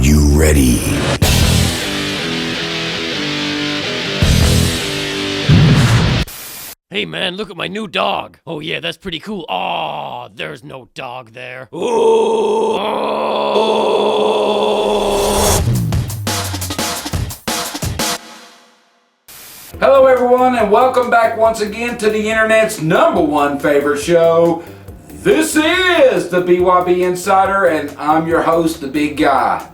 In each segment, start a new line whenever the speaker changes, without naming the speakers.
you ready?
Hey man, look at my new dog. Oh yeah, that's pretty cool. Aw, there's no dog there. Oh.
Hello everyone, and welcome back once again to the internet's #1 favorite show. This is the BYB Insider, and I'm your host, the Big Guy.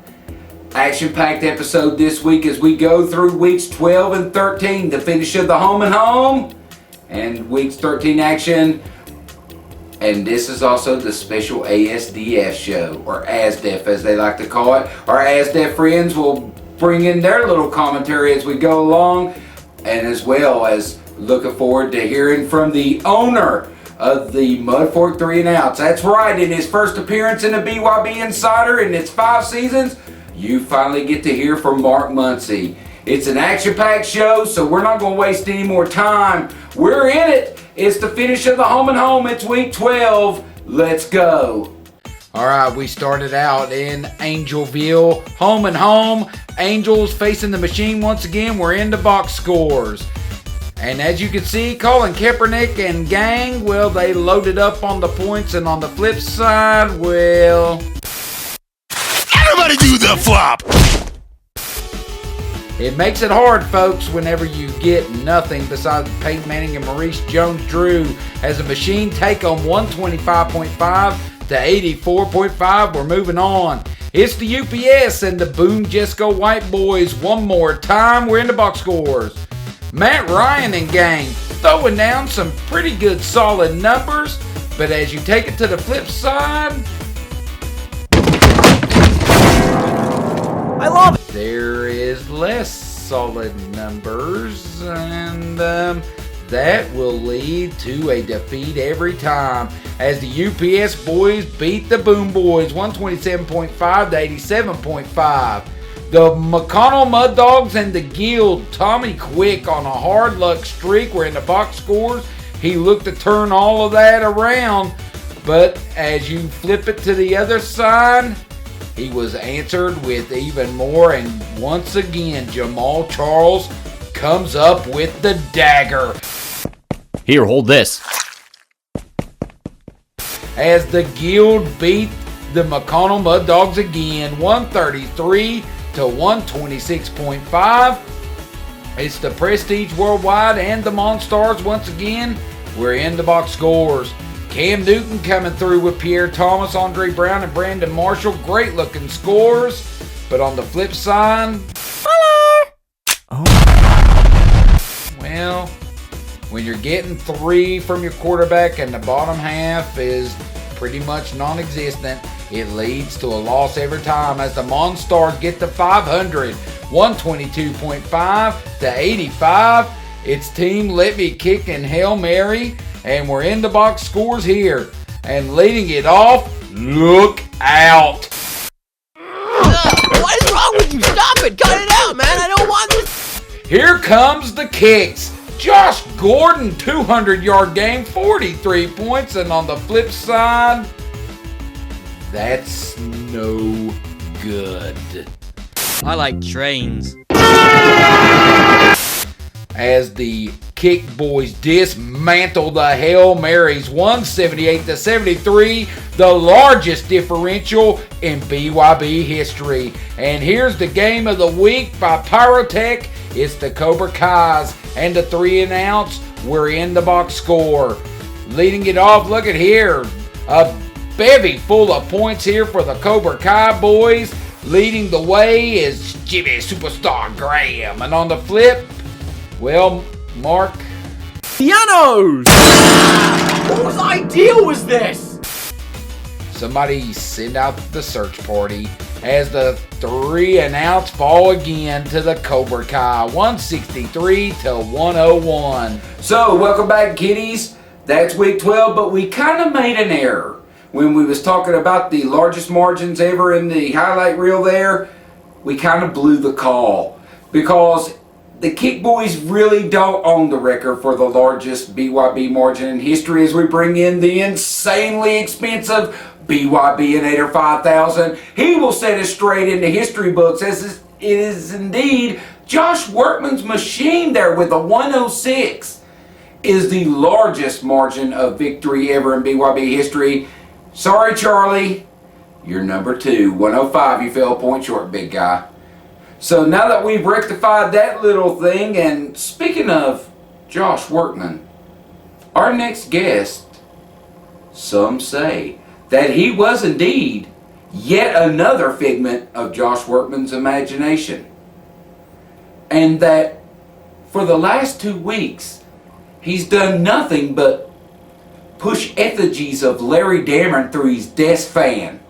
Action-packed episode this week as we go through weeks 12 and 13, the finish of the home and home, and weeks 13 action. And this is also the special ASDF show, or ASDF as they like to call it. Our ASDF friends will bring in their little commentary as we go along, and as well as looking forward to hearing from the owner of the Mud Fork 3 and Outs. That's right, in his first appearance in the BYB Insider in its 5 seasons, you finally get to hear from Mark Muncy. It's an action-packed show, so we're not going to waste any more time. We're in it. It's the finish of the home and home. It's week 12. Let's go. All right, we started out in Angelville, home and home. Angels facing the machine once again. We're into box scores. And as you can see, Colin Kaepernick and gang, well, they loaded up on the points. And on the flip side, well,
Everybody do the flop!
it makes it hard, folks, whenever you get nothing besides Peyton Manning and Maurice Jones-Drew as a machine take on 125.5 to 84.5. We're moving on. It's the UPS and the Boom Jesco White Boys one more time. We're into box scores. Matt Ryan and gang throwing down some pretty good solid numbers, but as you take it to the flip side,
I love it.
there is less solid numbers, and that will lead to a defeat every time as the UPS boys beat the Boom Boys 127.5 to 87.5. The McConnell Mud Dogs and the Guild, Tommy Quick on a hard luck streak. We're in the box scores. He looked to turn all of that around, but as you flip it to the other side, he was answered with even more, and once again, Jamal Charles comes up with the dagger.
Here, hold this.
As the Guild beat the McConnell Mud Dogs again, 133 to 126.5. It's the Prestige Worldwide and the Monstars once again. We're in the box scores. Cam Newton coming through with Pierre Thomas, Andre Brown, and Brandon Marshall. Great looking scores. But on the flip side, well, when you're getting 3 from your quarterback and the bottom half is pretty much non-existent, it leads to a loss every time as the Monstars get to 500, 122.5 to 85. It's Team Let Me Kick and Hail Mary, and we're in the box scores here. And leading it off, look out.
What is wrong with you? Stop it! Cut it out, man! I don't want this!
Here comes the kicks. Josh Gordon, 200-yard game, 43 points. And on the flip side, that's no good.
I like trains.
As the Kick Boys dismantle the Hail Marys 178 to 73, the largest differential in BYB history. And here's the game of the week by Pyrotech. It's the Cobra Kai's and the 3 and Outs. We're in the box score. Leading it off, look at here. A bevy full of points here for the Cobra Kai boys. Leading the way is Jimmy Superstar Graham. And on the flip, well, Mark,
Pianos! Whose idea was this?
somebody send out the search party as the 3 and Outs fall again to the Cobra Kai, 163 to 101. So, welcome back, kiddies. That's week 12, but we kind of made an error when we was talking about the largest margins ever in the highlight reel there. We kind of blew the call because the Kick Boys really don't own the record for the largest BYB margin in history as we bring in the insanely expensive BYB Insider 5000. He will set us straight into history books as it is indeed Josh Workman's machine there with a 106 is the largest margin of victory ever in BYB history. Sorry, Charlie. You're number 2. 105, you fell a point short, big guy. So now that we've rectified that little thing, and speaking of Josh Workman, our next guest, some say that he was indeed yet another figment of Josh Workman's imagination. And that for the last 2 weeks, he's done nothing but push effigies of Larry Dameron through his desk fan.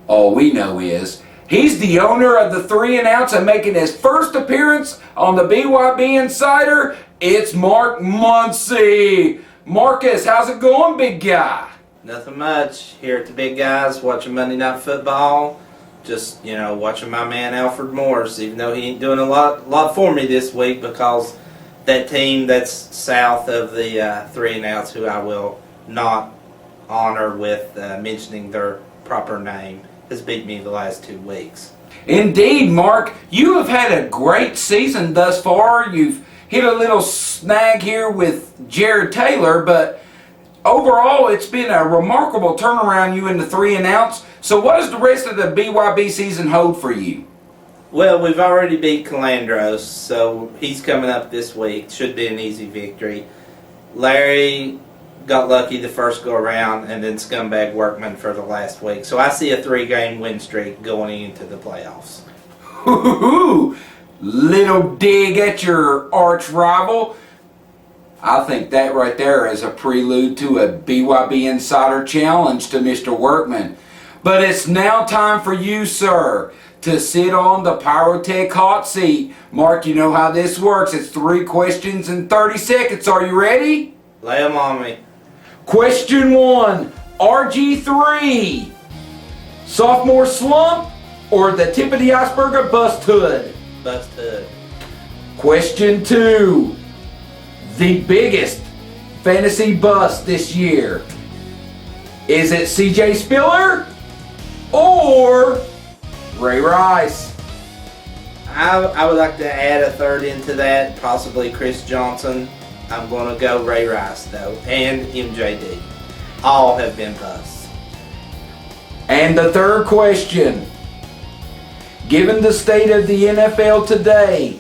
All we know is he's the owner of the 3 and Outs and making his first appearance on the BYB Insider. It's Mark Muncy. Marcus, how's it going, big guy?
Nothing much. Here at the Big Guys, watching Monday Night Football. Just, watching my man Alfred Morris, even though he ain't doing a lot for me this week because that team that's south of the 3 and Outs, who I will not honor with mentioning their proper name, has beat me the last 2 weeks.
Indeed, Mark. You have had a great season thus far. You've hit a little snag here with Jared Taylor, but overall it's been a remarkable turnaround, you in the 3 and Outs. So what does the rest of the BYB season hold for you?
Well, we've already beat Calandros, so he's coming up this week. Should be an easy victory. Larry got lucky the first go around, and then Scumbag Workman for the last week. So I see a 3-game win streak going into the playoffs.
Little dig at your arch rival. I think that right there is a prelude to a BYB Insider challenge to Mr. Workman. But it's now time for you, sir, to sit on the Pyrotech hot seat. Mark, you know how this works. It's 3 questions in 30 seconds. Are you ready?
Lay them on me.
Question 1, RG3. Sophomore slump or the tip of the iceberg of bust hood?
Bust hood.
Question 2, the biggest fantasy bust this year. Is it CJ Spiller or Ray Rice?
I would like to add a third into that, possibly Chris Johnson. I'm going to go Ray Rice, though, and MJD. All have been busts.
And the third question, given the state of the NFL today,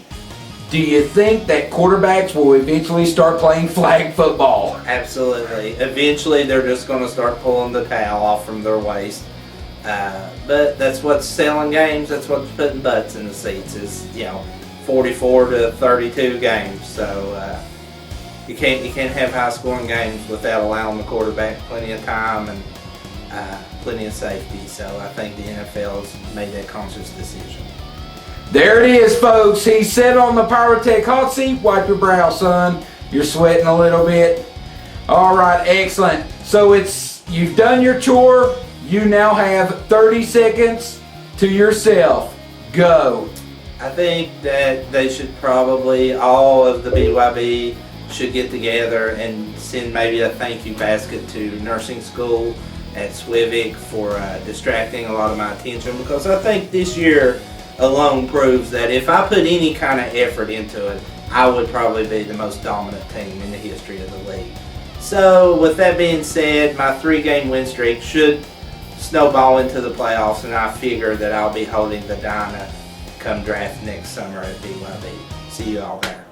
do you think that quarterbacks will eventually start playing flag football?
Absolutely. Eventually, they're just going to start pulling the towel off from their waist. But that's what's selling games. That's what's putting butts in the seats is, 44 to 32 games. So you can't have high-scoring games without allowing the quarterback plenty of time and plenty of safety. So I think the NFL has made that conscious decision.
There it is, folks. He sat on the Pyrotech hot seat. Wipe your brow, son. You're sweating a little bit. All right, excellent. So you've done your chore. You now have 30 seconds to yourself. Go.
I think that they should probably, all of the BYB should get together and send maybe a thank you basket to nursing school at Swivic for distracting a lot of my attention, because I think this year alone proves that if I put any kind of effort into it, I would probably be the most dominant team in the history of the league. So with that being said, my 3-game win streak should snowball into the playoffs, and I figure that I'll be holding the Dyna come draft next summer at BYB. See you all there.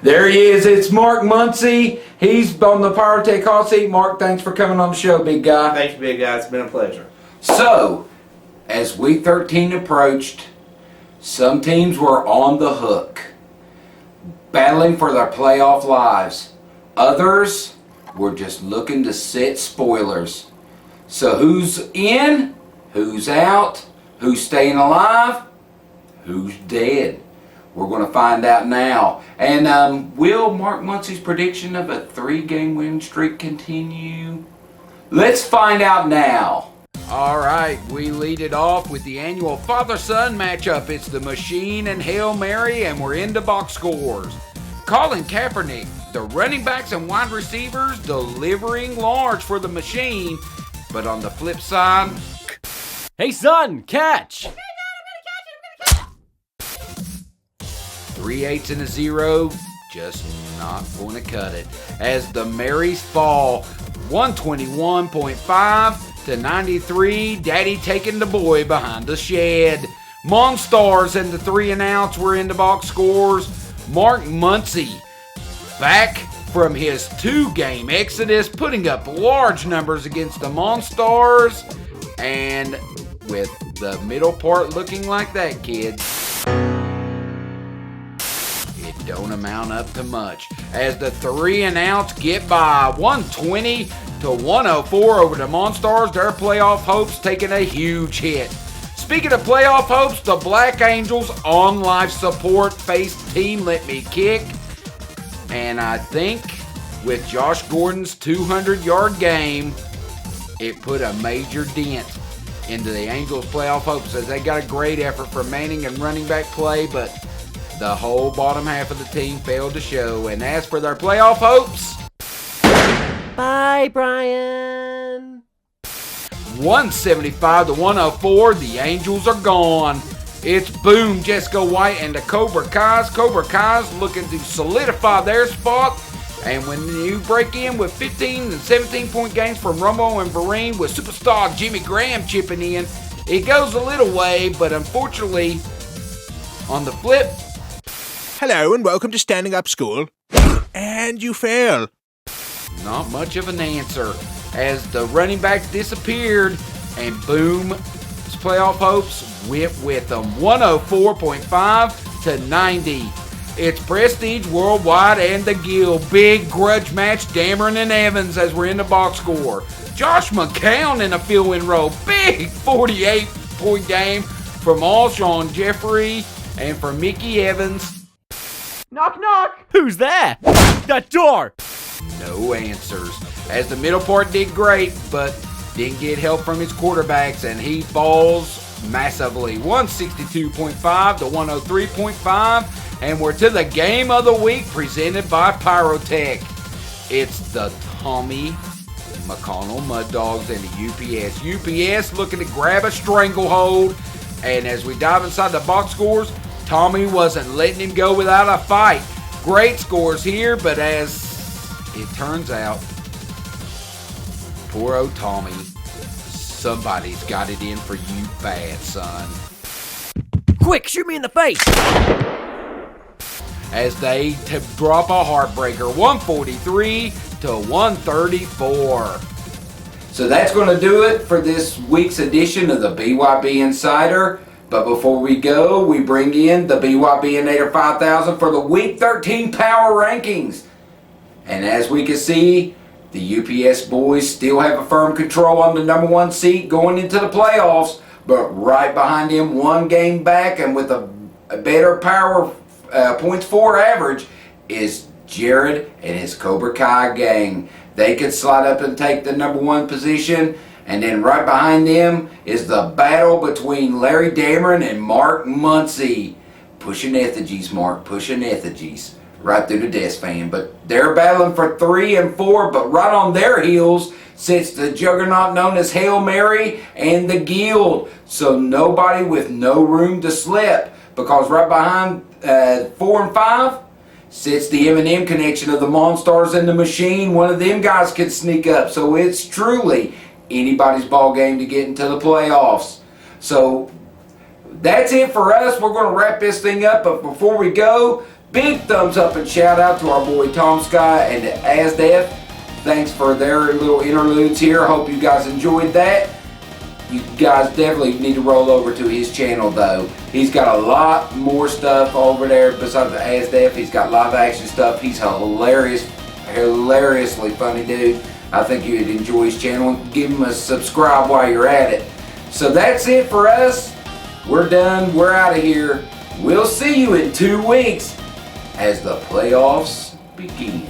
There he is. It's Mark Muncy. He's on the Pyrotech hot seat. Mark, thanks for coming on the show, big guy.
Thank you, big guy. It's been a pleasure.
So, as week 13 approached, some teams were on the hook, battling for their playoff lives. Others were just looking to set spoilers. So who's in? Who's out? Who's staying alive? Who's dead? We're going to find out now. And will Mark Muncy's prediction of a 3-game win streak continue? Let's find out now. All right, we lead it off with the annual father-son matchup. It's the Machine and Hail Mary, and we're into box scores. Colin Kaepernick, the running backs and wide receivers delivering large for the Machine. But on the flip side,
Hey son, catch!
3 8s and a 0, just not going to cut it. As the Marys fall 121.5 to 93, Daddy taking the boy behind the shed. Monstars and the 3 and outs were in the box scores. Mark Muncy back from his 2-game exodus, putting up large numbers against the Monstars, and with the middle part looking like that, kids, it don't amount up to much as the 3 and outs get by 120 to 104 over the Monstars. Their playoff hopes taking a huge hit. Speaking of playoff hopes, the Black Angels on life support faced Team Let Me Kick, and I think with Josh Gordon's 200-yard game, it put a major dent into the Angels' playoff hopes as they got a great effort from Manning and running back play, but the whole bottom half of the team failed to show. And as for their playoff hopes,
Bye, Brian.
175 to 104, the Angels are gone. It's boom, Jessica White and the Cobra Kai's. Cobra Kai's looking to solidify their spot. And when you break in with 15 and 17-point games from Rumbo and Vereen with superstar Jimmy Graham chipping in, it goes a little way, but unfortunately, on the flip,
Hello and welcome to Standing Up School. And you fail.
not much of an answer as the running backs disappeared, and boom, his playoff hopes went with them 104.5 to 90. It's Prestige Worldwide and the Guild. Big grudge match, Dameron and Evans as we're in the box score. Josh McCown in a fill-in role. Big 48-point game from Alshon Jeffrey and from Mickey Evans.
Knock, knock. Who's that? That door.
No answers. As the middle part did great, but didn't get help from his quarterbacks, and he falls massively. 162.5 to 103.5. And we're to the game of the week presented by Pyrotech. It's the Tommy McConnell Mud Dogs and the UPS. UPS looking to grab a stranglehold. And as we dive inside the box scores, Tommy wasn't letting him go without a fight. Great scores here, but as it turns out, poor old Tommy, somebody's got it in for you bad, son.
Quick, shoot me in the face.
As they drop a heartbreaker, 143 to 134. So that's going to do it for this week's edition of the BYB Insider. But before we go, we bring in the BYB Insider 5000 for the Week 13 Power Rankings. And as we can see, the UPS boys still have a firm control on the number 1 seat going into the playoffs. But right behind them, 1 game back and with a better power points for average is Jared and his Cobra Kai gang. They could slide up and take the number 1 position. And then right behind them is the battle between Larry Dameron and Mark Muncy. Pushing effigies, Mark, pushing effigies. Right through the desk fan. But they're battling for 3 and 4, but right on their heels sits the juggernaut known as Hail Mary and the Guild. So nobody with no room to slip. Because right behind 4 and 5 sits the M&M connection of the Monstars and the Machine. One of them guys could sneak up. So it's truly anybody's ball game to get into the playoffs. So that's it for us. We're going to wrap this thing up. But before we go, big thumbs up and shout out to our boy Tom Sky and the ASDF. Thanks for their little interludes here. Hope you guys enjoyed that. You guys definitely need to roll over to his channel though. He's got a lot more stuff over there besides the ASDF. He's got live action stuff. He's hilariously funny dude. I think you'd enjoy his channel and give him a subscribe while you're at it. So that's it for us. We're done. We're out of here. We'll see you in 2 weeks as the playoffs begin.